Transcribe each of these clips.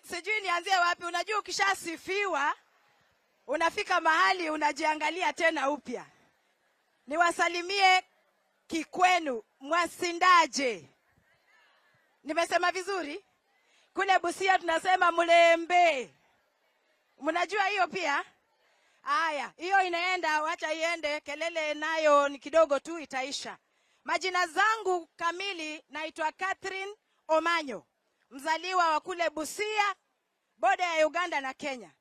Sijui nianzie wapi. Unajua ukishasifiwa unafika mahali unajiangalia tena upya. Niwasalimie Kikwenu, mwasindaje. Nimesema vizuri? Kule Busia tunasema Mulembe. Mnajua hiyo pia? Haya, hiyo inaenda, wacha iende, kelele nayo ni kidogo tu itaisha. Majina zangu kamili naitwa Catherine Omanyo. Mzaliwa wa kule Busia, boda ya Uganda na Kenya.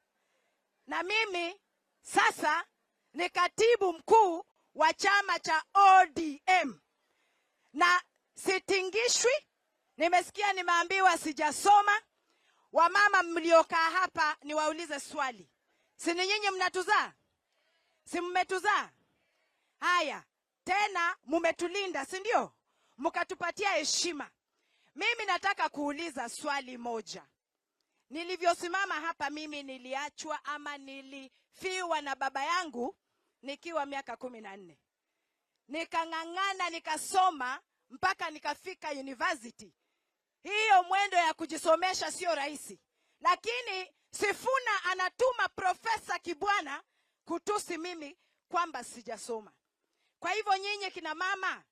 Na mimi sasa ni katibu mkuu wa chama cha ODM. Na sitingishwi, nimesikia nimeambiwa sijasoma. Wamama mliokaa hapa niwaulize swali. Si ni nyinyi mnatuzaa? Si mmetuzaa? Haya, tena mumetulinda, si ndio? Mkatupatia heshima. Mimi nataka kuuliza swali moja. Nilivyosimama hapa mimi niliachwa ama nilifiwa na baba yangu nikiwa miaka 14. Nikang'ang'ana nikasoma mpaka nikafika university. Hiyo mwendo ya kujisomesha sio rahisi. Lakini Sifuna anatuma Profesa Kibwana kutusi mimi kwamba sijasoma. Kwa hivyo nyinyi kina mama,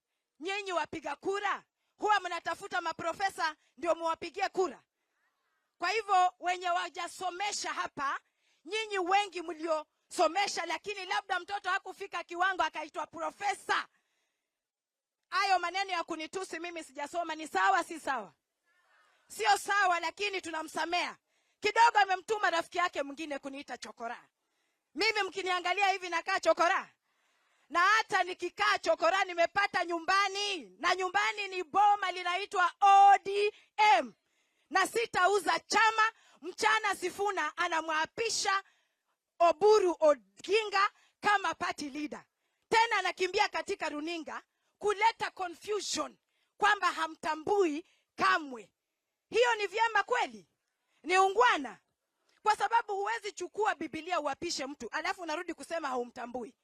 nyinyi wapiga kura, huwa mnatafuta maprofesa ndio muwapigie kura. Kwa hivyo wenye wajasomesha hapa, nyinyi wengi mliosomesha lakini labda mtoto hakufika kiwango akaitwa profesa. Hayo maneno ya kunitusi mimi sijasoma ni sawa si sawa? Sio sawa, lakini tunamsamea. Kidogo amemtuma rafiki yake mwingine kuniita chokora. Mimi mkiniangalia hivi nakaa chokora? Na hata nikikaa chokora nimepata nyumbani. Na nyumbani ni boma linaitwa ODM. Na sitauza chama. Mchana Sifuna anamwapisha Oburu Oginga kama party leader. Tena anakimbia katika runinga kuleta confusion kwamba hamtambui kamwe. Hiyo ni vyema kweli? Ni ungwana? Kwa sababu huwezi chukua Biblia uapishe mtu alafu unarudi kusema haumtambui.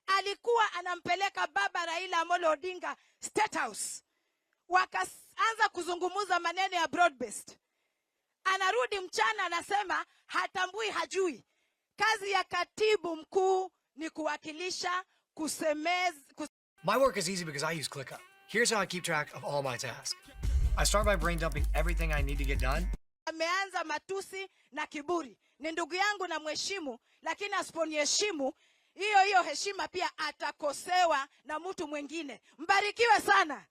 Alikuwa anampeleka baba Raila Amolo Odinga State House. Wakaanza kuzungumuza maneno ya broad based. Anarudi mchana anasema hatambui hajui. Kazi ya katibu mkuu ni kuwakilisha, kusemeza. My work is easy because I use ClickUp. Here's how I keep track of all my tasks. I start by brain dumping everything I need to get done. Ameanza matusi na kiburi. Ni ndugu yangu na mheshimu, lakini asiponiheshimu, hiyo heshima pia atakosewa na mtu mwingine. Mbarikiwe sana.